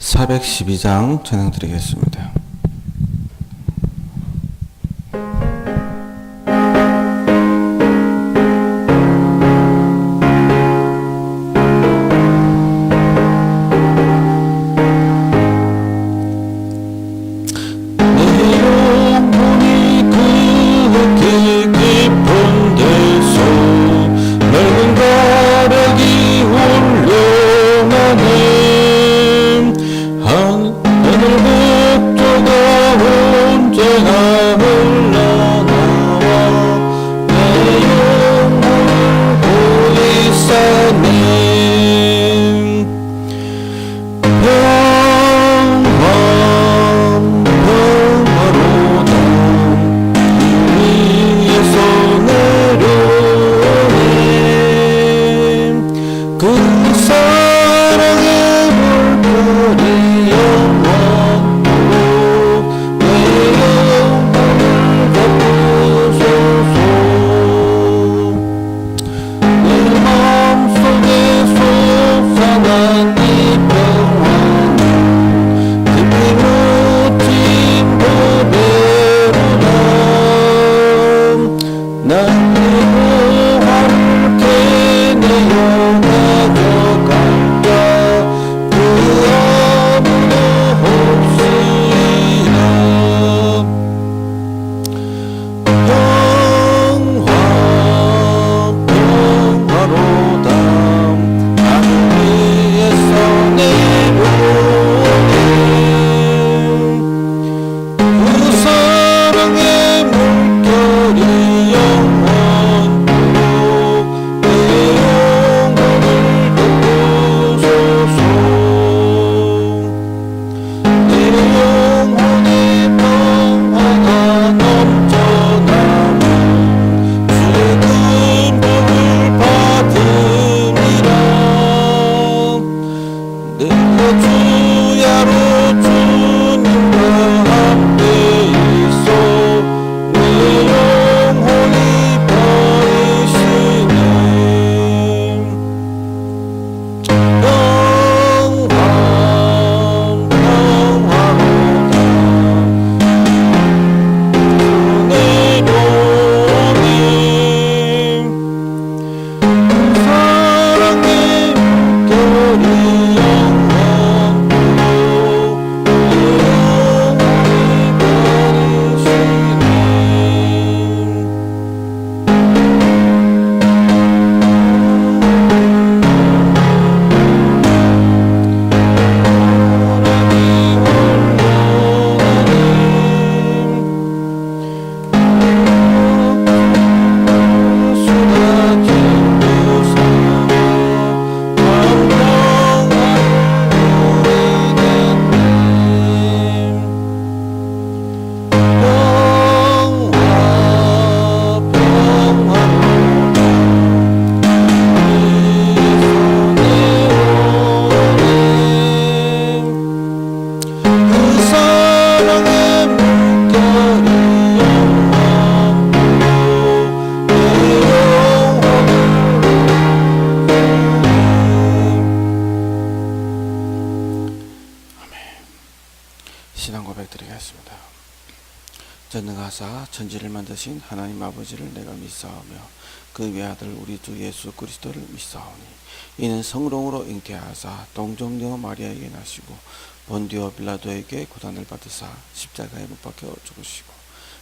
412장 찬양드리겠습니다. 신앙 고백 드리겠습니다. 전능하사 천지를 만드신 하나님 아버지를 내가 믿사오며 그 외아들 우리 주 예수 그리스도를 믿사오니 이는 성령으로 잉태하사 동정녀 마리아에게 나시고 본디오 빌라도에게 고난을 받으사 십자가에 못 박혀 죽으시고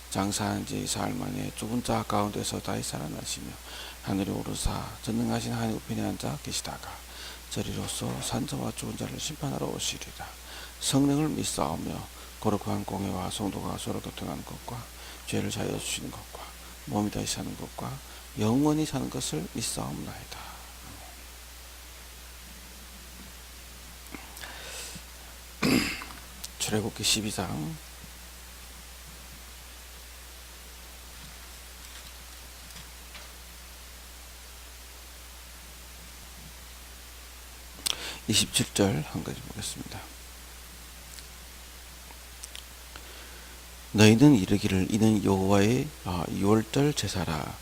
장사한 지 사흘 만에 죽은 자 가운데서 다시 살아나시며 하늘에 오르사 전능하신 하나님 우편에 앉아 계시다가 저리로서 산자와 죽은 자를 심판하러 오시리라. 성령을 믿사오며 거룩한 공회와 성도가 서로 교통하는 것과 죄를 사하여 주시는 것과 몸이 다시 사는 것과 영원히 사는 것을 믿사옵나이다. 출애굽기 12장 27절 한 가지 보겠습니다. 너희는 이르기를 이는 여호와의 유월절 제사라.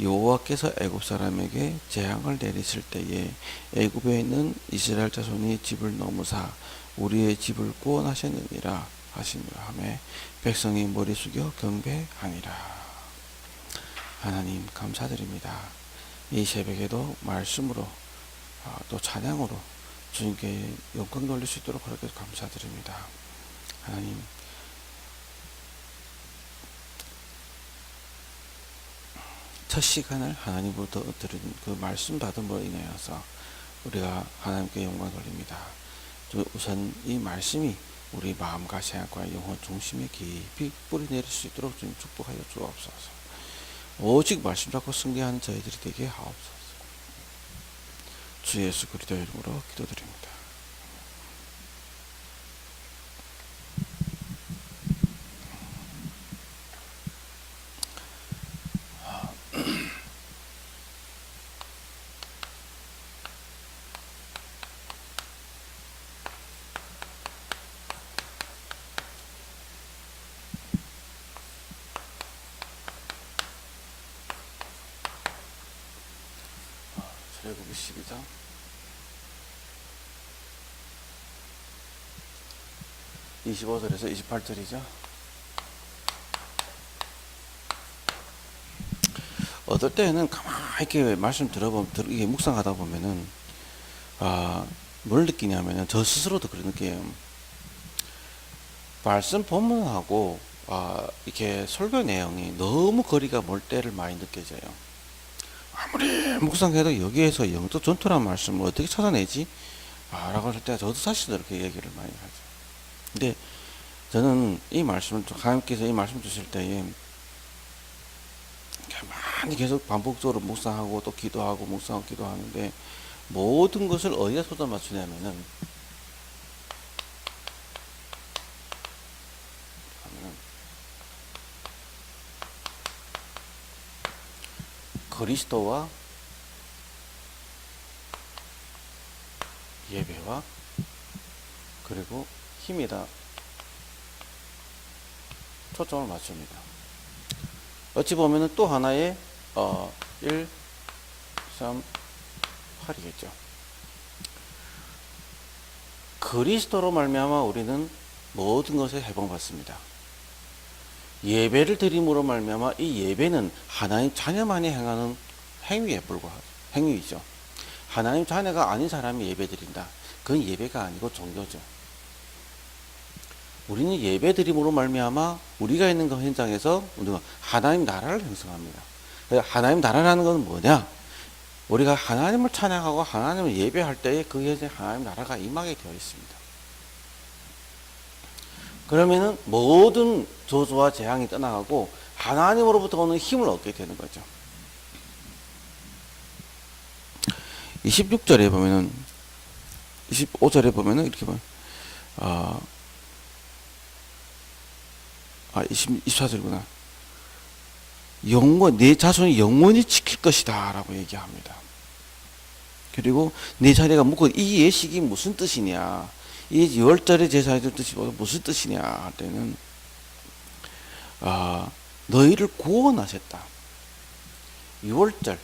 여호와께서 애굽 사람에게 재앙을 내리실 때에 애굽에 있는 이스라엘 자손이 집을 넘으사 우리의 집을 구원하셨느니라 하시며 하며 백성이 머리 숙여 경배하니라. 하나님 감사드립니다. 이 새벽에도 말씀으로 또 찬양으로 주님께 영광 돌릴 수 있도록 그렇게 감사드립니다. 하나님, 첫 시간을 하나님부터 들은 그 말씀 받음으로 인하여서 우리가 하나님께 영광 돌립니다. 우선 이 말씀이 우리 마음과 생각과 영혼 중심에 깊이 뿌리 내릴 수 있도록 좀 축복하여 주옵소서. 오직 말씀 잡고 승리하는 저희들이 되게 하옵소서. 주 예수 그리스도 이름으로 기도드립니다. 출애굽기 12장 25절에서 28절이죠. 어떨 때는 가만히 이렇게 말씀 들어보면, 이게 묵상하다 보면은, 뭘 느끼냐면은, 저 스스로도 그런 느껴요. 말씀 본문하고, 이렇게 설교 내용이 너무 거리가 멀 때를 많이 느껴져요. 아무리 묵상해도 여기에서 영적 전투란 말씀을 어떻게 찾아내지? 라고 할 때 저도 사실 그렇게 얘기를 많이 하죠. 근데 저는 이 말씀을, 하나님께서 이 말씀 주실 때에 많이 계속 반복적으로 묵상하고 또 기도하고 묵상하고 기도하는데, 모든 것을 어디다 쏟아 맞추냐면은 그리스도와 예배와 그리고 힘이다 초점을 맞춥니다. 어찌 보면은 또 하나의 1, 3, 8이겠죠. 그리스도로 말미암아 우리는 모든 것에 해방받습니다. 예배를 드림으로 말미암아 이 예배는 하나님 자녀만이 행하는 행위에 불과하죠. 행위이죠. 하나님 자녀가 아닌 사람이 예배 드린다. 그건 예배가 아니고 종교죠. 우리는 예배 드림으로 말미암아 우리가 있는 그 현장에서 우리가 하나님 나라를 형성합니다. 하나님 나라라는 것은 뭐냐? 우리가 하나님을 찬양하고 하나님을 예배할 때에 그 현장에 하나님 나라가 임하게 되어 있습니다. 그러면은 모든 저주와 재앙이 떠나가고 하나님으로부터 오는 힘을 얻게 되는 거죠. 26절에 보면은, 25절에 보면은 이렇게 보면, 24절이구나. 내 자손이 영원히 지킬 것이다 라고 얘기합니다. 그리고 내 자리가 묻고, 이 예식이 무슨 뜻이냐, 이 유월절의 제사의 뜻이 무슨 뜻이냐 할 때는, 너희를 구원하셨다. 유월절,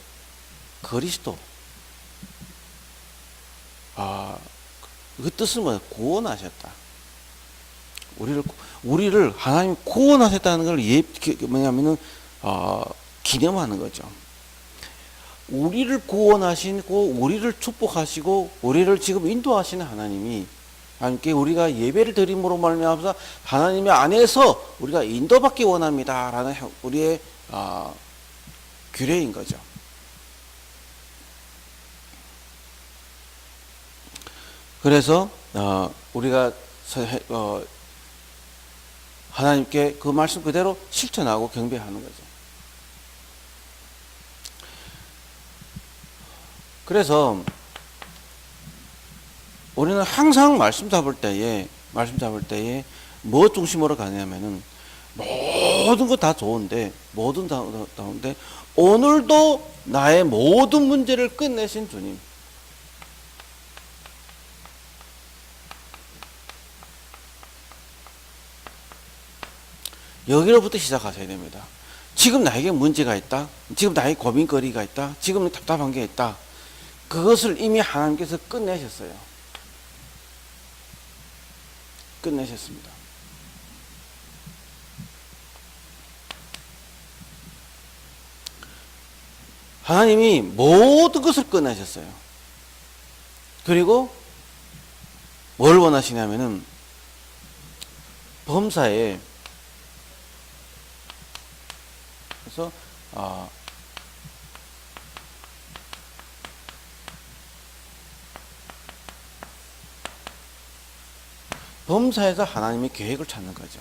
그리스도, 그 뜻은 뭐야? 구원하셨다. 우리를 하나님 구원하셨다는 걸 뭐냐면은, 기념하는 거죠. 우리를 구원하시고, 우리를 축복하시고, 우리를 지금 인도하시는 하나님이, 함께 우리가 예배를 드림으로 말미암아서 하나님의 안에서 우리가 인도받기 원합니다라는 우리의 규례인 거죠. 그래서 우리가 하나님께 그 말씀 그대로 실천하고 경배하는 거죠. 그래서 우리는 항상 말씀 잡을 때에 뭐 중심으로 가냐면은, 모든 거 다 좋은데, 오늘도 나의 모든 문제를 끝내신 주님, 여기로부터 시작하셔야 됩니다. 지금 나에게 문제가 있다, 지금 나에게 고민거리가 있다, 지금 답답한 게 있다, 그것을 이미 하나님께서 끝내셨어요. 끝내셨습니다. 하나님이 모든 것을 끝내셨어요. 그리고 뭘 원하시냐면은 범사에 그래서 범사에서 하나님의 계획을 찾는 거죠.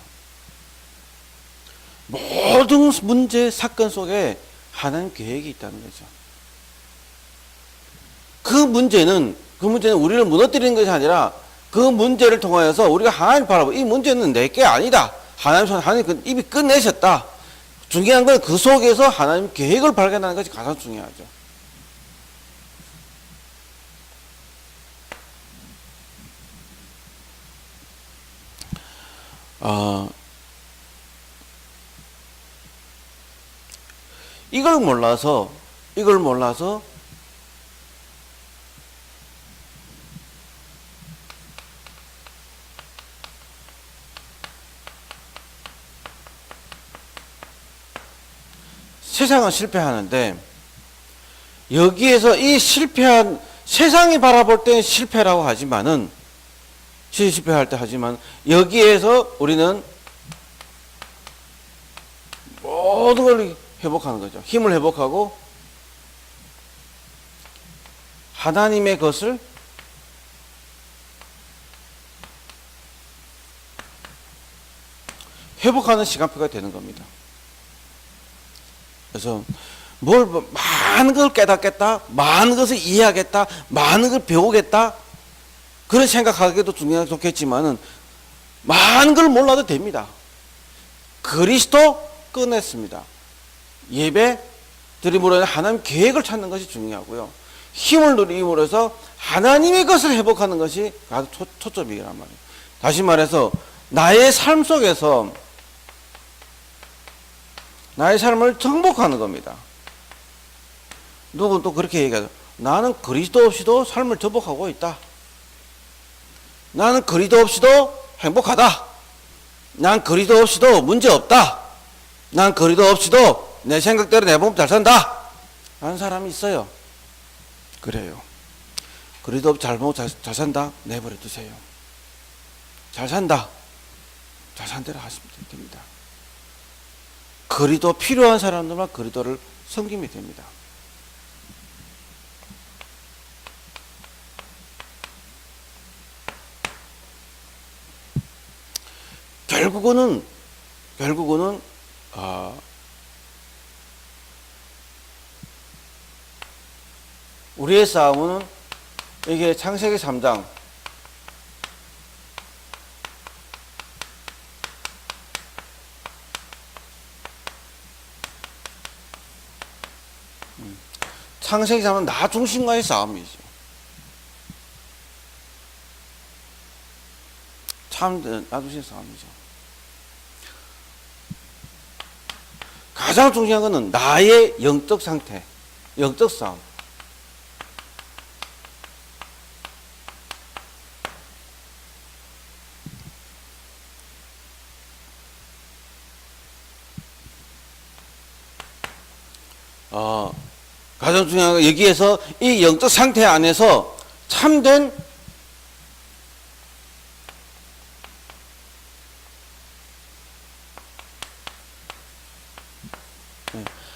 모든 문제, 사건 속에 하나님 계획이 있다는 거죠. 그 문제는 우리를 무너뜨리는 것이 아니라 그 문제를 통하여서 우리가 하나님 바라보고 이 문제는 내게 아니다. 하나님 이미 끝내셨다. 중요한 건 그 속에서 하나님 계획을 발견하는 것이 가장 중요하죠. 이걸 몰라서 세상은 실패하는데 여기에서 이 실패한 세상이 바라볼 때는 실패라고 하지만은 실패할 때 하지만 여기에서 우리는 모든 걸 회복하는 거죠. 힘을 회복하고 하나님의 것을 회복하는 시간표가 되는 겁니다. 그래서 많은 걸 깨닫겠다, 많은 것을 이해하겠다, 많은 걸 배우겠다, 그런 생각하기도 좋겠지만은 많은 걸 몰라도 됩니다. 그리스도 끝냈습니다. 예배 드림으로 하나님 계획을 찾는 것이 중요하고요. 힘을 누림으로 해서 하나님의 것을 회복하는 것이 아주 초점이란 말이에요. 다시 말해서 나의 삶 속에서 나의 삶을 정복하는 겁니다. 누구는 또 그렇게 얘기하죠. 나는 그리스도 없이도 삶을 정복하고 있다. 나는 그리스도 없이도 행복하다. 난 그리스도 없이도 문제 없다. 난 그리스도 없이도 내 생각대로 내 몸 잘 산다. 하는 사람이 있어요. 그래요. 그리스도 없이 잘 산다. 내버려 두세요. 잘 산다. 잘 산 대로 하시면 됩니다. 그리스도 필요한 사람들만 그리스도를 섬기면 됩니다. 결국은 우리의 싸움은 이게 창세기 3장 창세기 3은 나 중심과의 싸움이죠. 참 나 중심의 싸움이죠. 가장 중요한 것은 나의 영적 상태, 영적 싸움. 가장 중요한 건 여기에서 이 영적 상태 안에서 참된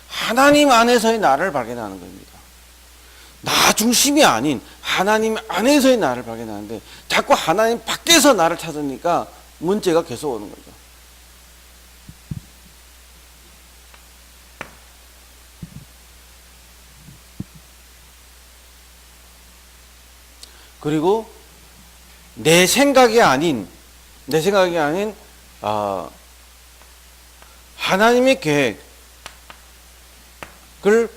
하나님 안에서의 나를 발견하는 겁니다. 나 중심이 아닌 하나님 안에서의 나를 발견하는데 자꾸 하나님 밖에서 나를 찾으니까 문제가 계속 오는 거죠. 그리고 내 생각이 아닌 하나님의 계획을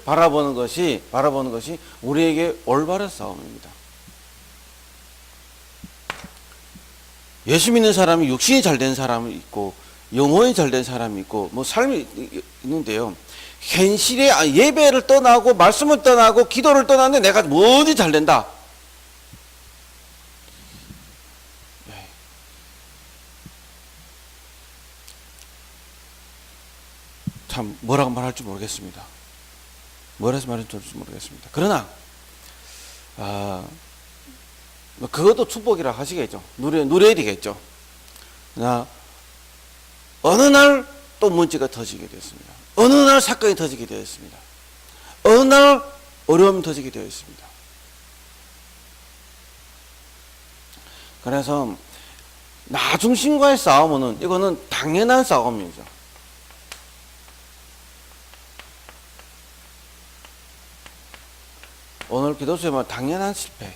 바라보는 것이 우리에게 올바른 싸움입니다. 예수 믿는 사람이 육신이 잘 된 사람이 있고 영혼이 잘 된 사람이 있고 뭐 삶이 있는데요. 현실에 예배를 떠나고 말씀을 떠나고 기도를 떠났는데 내가 뭐든지 잘 된다. 참 뭐라고 말할지 모르겠습니다. 뭐라서 말할지 모르겠습니다. 그러나 뭐 그것도 축복이라 하시겠죠. 누려야 되겠죠. 나 어느 날 또 문제가 터지게 되었습니다. 어느 날 사건이 터지게 되었습니다. 어느 날 어려움이 터지게 되었습니다. 그래서 나 중심과의 싸움은 이거는 당연한 싸움이죠. 오늘 기도 수업은 당연한 실패.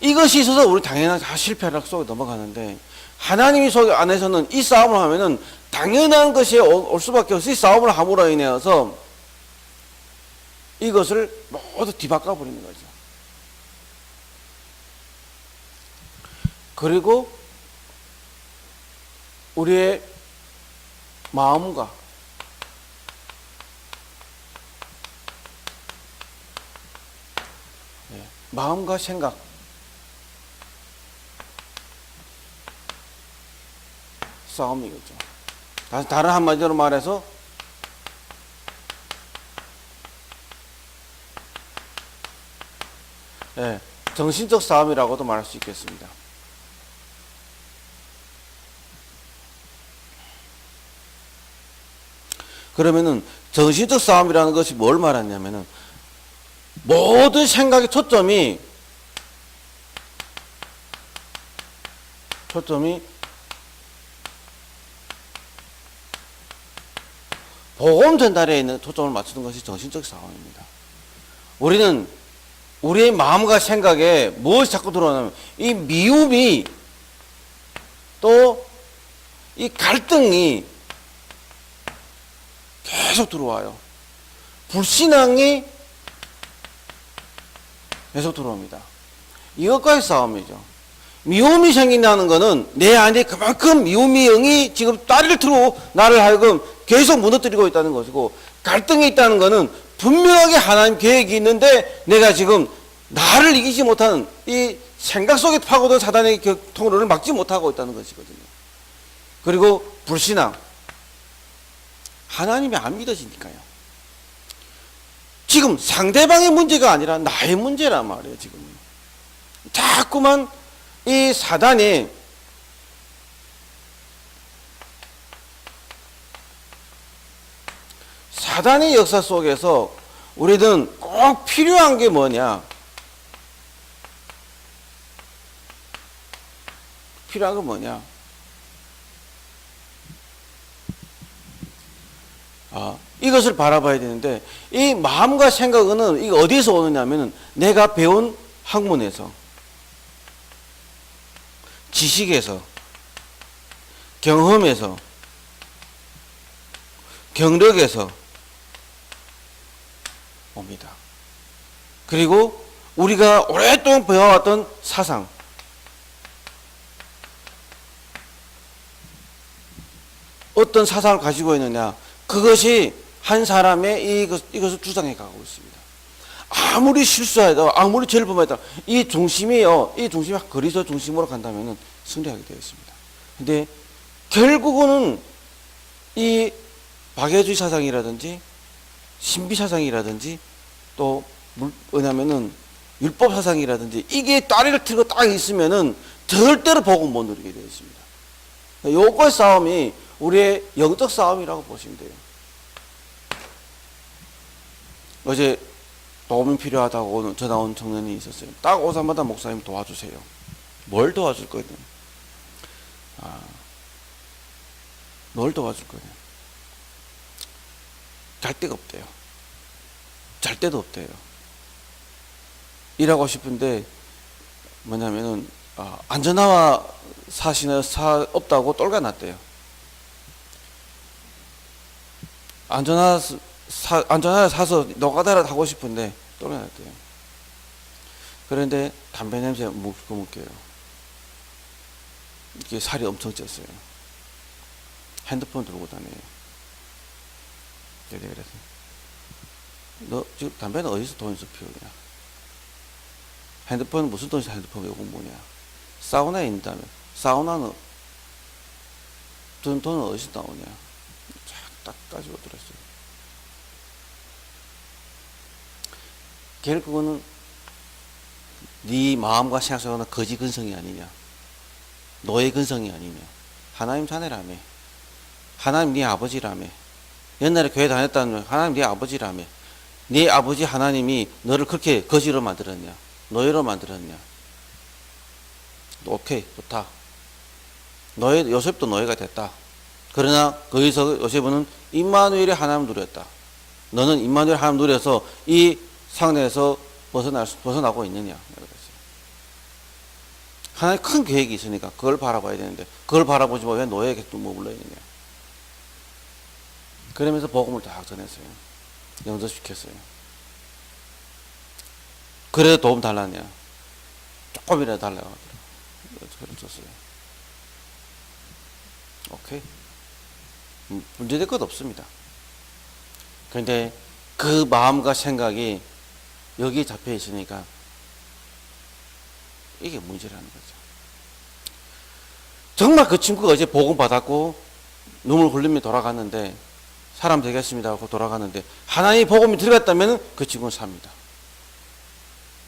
이것이 있어서 우리 당연한 실패를 속에 넘어가는데, 하나님이 속 안에서는 이 싸움을 하면은 당연한 것이 올 수밖에 없어. 이 싸움을 함으로 인해서 이것을 모두 뒤바꿔 버리는 거죠. 그리고 우리의 마음과 생각, 싸움이겠죠. 다른 한마디로 말해서 정신적 싸움이라고도 말할 수 있겠습니다. 그러면은 정신적 싸움이라는 것이 뭘 말하냐면은 모든 생각의 초점이 복음 전달에 있는 초점을 맞추는 것이 정신적 싸움입니다. 우리는 우리의 마음과 생각에 무엇이 자꾸 들어오냐면 이 미움이 또 이 갈등이 계속 들어와요. 불신앙이 계속 들어옵니다. 이것과의 싸움이죠. 미움이 생긴다는 것은 내 안에 그만큼 미움의 영이 지금 다리를 틀어 나를 하여금 계속 무너뜨리고 있다는 것이고, 갈등이 있다는 것은 분명하게 하나님 계획이 있는데 내가 지금 나를 이기지 못하는 이 생각 속에 파고든 사단의 통로를 막지 못하고 있다는 것이거든요. 그리고 불신앙, 하나님이 안 믿어지니까요. 지금 상대방의 문제가 아니라 나의 문제란 말이에요. 지금 자꾸만 이 사단이 사단의 역사 속에서 우리는 꼭 필요한 게 뭐냐? 필요한 건 뭐냐? 이것을 바라봐야 되는데, 이 마음과 생각은 이게 어디서 오느냐면 내가 배운 학문에서, 지식에서, 경험에서, 경력에서 옵니다. 그리고 우리가 오랫동안 배워왔던 사상, 어떤 사상을 가지고 있느냐, 그것이 한 사람의 이것을 주장해 가고 있습니다. 아무리 실수해도, 아무리 죄를 범해도 이 중심이 그리스도 중심으로 간다면 승리하게 되어 있습니다. 근데 결국은 이 박애주의 사상이라든지 신비 사상이라든지 또 뭐냐면은 율법 사상이라든지 이게 다리를 틀고 딱 있으면은 절대로 복음 못 누리게 되어 있습니다. 요거의 싸움이 우리의 영적 싸움이라고 보시면 돼요. 어제 도움이 필요하다고 전화 온 청년이 있었어요. 딱 오자마자 목사님 도와주세요. 뭘 도와줄 거냐? 뭘 도와줄 거냐? 잘 데가 없대요. 잘 데도 없대요. 일하고 싶은데 뭐냐면은 안전화와 없다고 똘가 났대요. 안전화를 사서 노가다를 하고 싶은데 똘가 났대요. 그런데 담배 냄새 묵묵해요. 이게 살이 엄청 쪘어요. 핸드폰 들고 다녀요. 내가 그래서 너 지금 담배는 어디서 돈에서 피우냐? 핸드폰은 무슨 돈에서 핸드폰 요금 뭐냐? 사우나에 있다며. 사우나는 돈 어디서 나오냐? 딱 따지고 들었어요. 결국은 네 마음과 생각 속에는 거지 근성이 아니냐, 노예 근성이 아니냐. 하나님 자녀라며, 하나님 네 아버지라며, 옛날에 교회 다녔다는 하나님 네 아버지라며, 네 아버지 하나님이 너를 그렇게 거지로 만들었냐, 노예로 만들었냐. 오케이, 좋다. 노예, 요셉도 노예가 됐다. 그러나 거기서 요셉은 임마누엘의 하나님을 누렸다. 너는 임마누엘 하나님 누려서 이 상태에서 벗어나고 있느냐. 하나님 큰 계획이 있으니까 그걸 바라봐야 되는데 그걸 바라보지 왜 노예에게 또 머물러 있느냐. 그러면서 복음을 다 전했어요. 영접시켰어요. 그래도 도움 달라냐. 조금이라도 달라고 하더라고요. 그걸 줬어요. 오케이. 문제될 것 없습니다. 그런데 그 마음과 생각이 여기에 잡혀 있으니까 이게 문제라는 거죠. 정말 그 친구가 어제 복음 받았고 눈물 흘리며 돌아갔는데 사람 되겠습니다 하고 돌아갔는데 하나님이 복음이 들어갔다면 그 친구는 삽니다.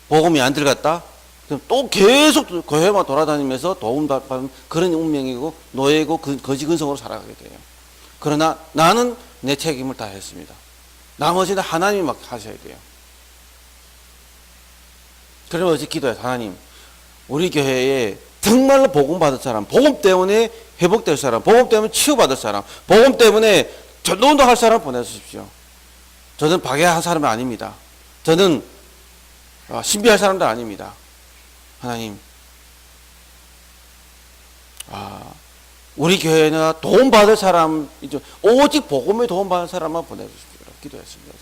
복음이 안 들어갔다? 그럼 또 계속 교회만 돌아다니면서 도움받는 그런 운명이고 노예고 거지 근성으로 살아가게 돼요. 그러나 나는 내 책임을 다했습니다. 나머지는 하나님이 막 하셔야 돼요. 그러면 어제 기도해요. 하나님, 우리 교회에 정말로 복음 받을 사람, 복음 때문에 회복될 사람, 복음 때문에 치유받을 사람, 복음 때문에 전도운동 할 사람 보내주십시오. 저는 박애할 사람이 아닙니다. 저는 신비할 사람도 아닙니다. 하나님, 우리 교회는 도움받을 사람, 오직 복음에 도움받을 사람만 보내주십시오. 기도했습니다.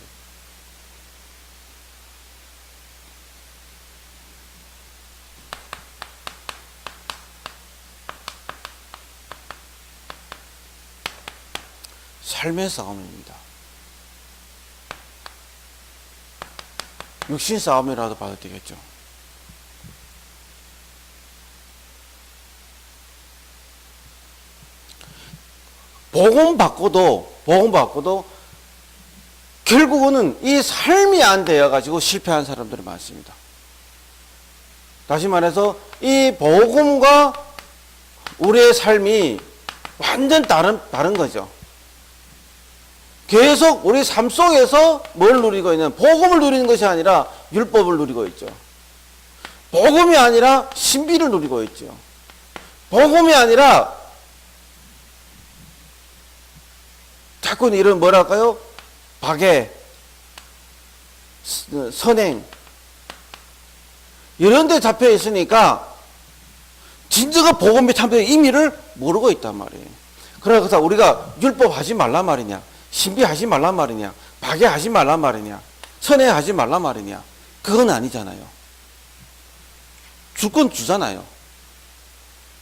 삶의 싸움입니다. 육신 싸움이라도 봐도 되겠죠. 복음 받고도 결국은 이 삶이 안 되어가지고 실패한 사람들이 많습니다. 다시 말해서 이 복음과 우리의 삶이 완전 다른 거죠. 계속 우리 삶 속에서 뭘 누리고 있냐면 복음을 누리는 것이 아니라 율법을 누리고 있죠. 복음이 아니라 신비를 누리고 있죠. 복음이 아니라 자꾸 이런 뭐랄까요? 박애, 선행 이런 데 잡혀 있으니까 진정한 복음의 참된 의미를 모르고 있단 말이에요. 그래서 우리가 율법 하지 말란 말이냐, 신비하지 말란 말이냐, 박애하지 말란 말이냐, 선행하지 말란 말이냐, 그건 아니잖아요. 줄 건 주잖아요.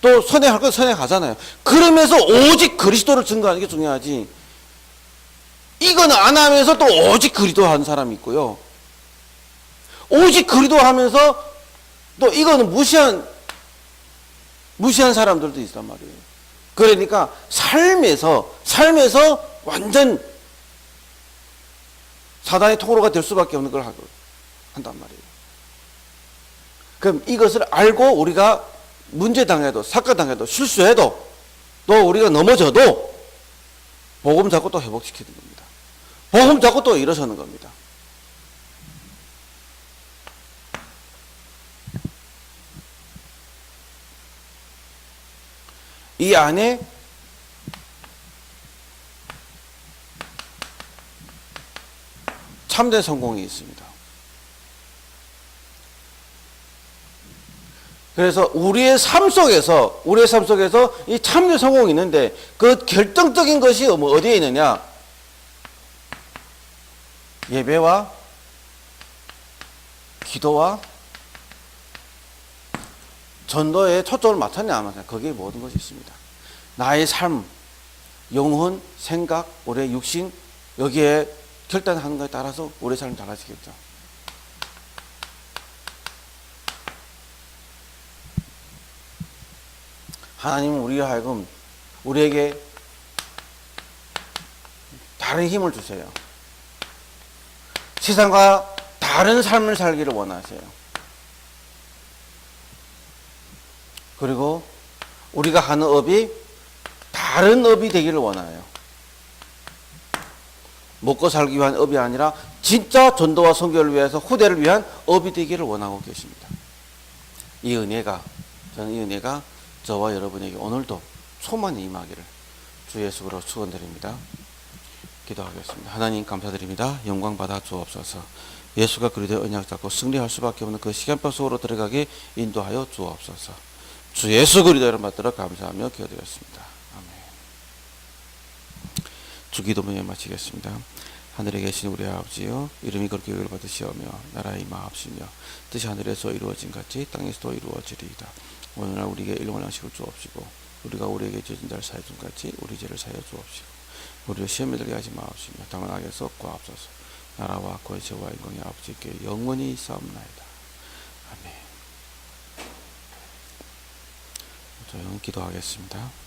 또 선행할 건 선행하잖아요. 그러면서 오직 그리스도를 증거하는 게 중요하지. 이거는 안 하면서 또 오직 그리스도 하는 사람이 있고요. 오직 그리스도 하면서 또 이거는 무시한 사람들도 있단 말이에요. 그러니까 삶에서 완전 사단의 통로가 될 수밖에 없는 걸 한단 말이에요. 그럼 이것을 알고 우리가 문제당해도, 사건당해도, 실수해도, 또 우리가 넘어져도 복음 잡고 또 회복시키는 겁니다. 복음 잡고 또 일어서는 겁니다. 이 안에 참된 성공이 있습니다. 그래서 우리의 삶 속에서 이 참된 성공이 있는데 그 결정적인 것이 어디에 있느냐? 예배와 기도와 전도에 초점을 맞췄냐 안 맞췄냐, 거기에 모든 것이 있습니다. 나의 삶, 영혼, 생각, 우리의 육신, 여기에 결단하는 것에 따라서 우리의 삶이 달라지겠죠. 하나님은 우리로 하여금 우리에게 다른 힘을 주세요. 세상과 다른 삶을 살기를 원하세요. 그리고 우리가 하는 업이 다른 업이 되기를 원해요. 먹고 살기 위한 업이 아니라 진짜 전도와 선교를 위해서 후대를 위한 업이 되기를 원하고 계십니다. 이 은혜가, 저는 이 은혜가 저와 여러분에게 오늘도 소만이 임하기를 주 예수로 축원드립니다. 기도하겠습니다. 하나님 감사드립니다. 영광 받아 주옵소서. 예수가 그리스도의 언약 잡고 승리할 수밖에 없는 그 시간표 속으로 들어가게 인도하여 주옵소서. 주 예수 그리스도의 이름 받들어 감사하며 기도드렸습니다. 아멘. 주 기도문에 마치겠습니다. 하늘에 계신 우리 아버지여, 이름이 그렇게 여길 받으시오며 나라의 임하옵시며 뜻이 하늘에서 이루어진 같이 땅에서도 이루어지리이다. 오늘날 우리에게 일용할 양식을 주옵시고 우리가 우리에게 죄진 자를 사해 준 같이 우리 죄를 사해 주옵시고 우리를 시험에 들게 하지 마옵시며 다만 악에서 구하옵소서. 나라와 권세와 영광이 아버지께 영원히 있사옵나이다. 아멘. 조용히 기도하겠습니다.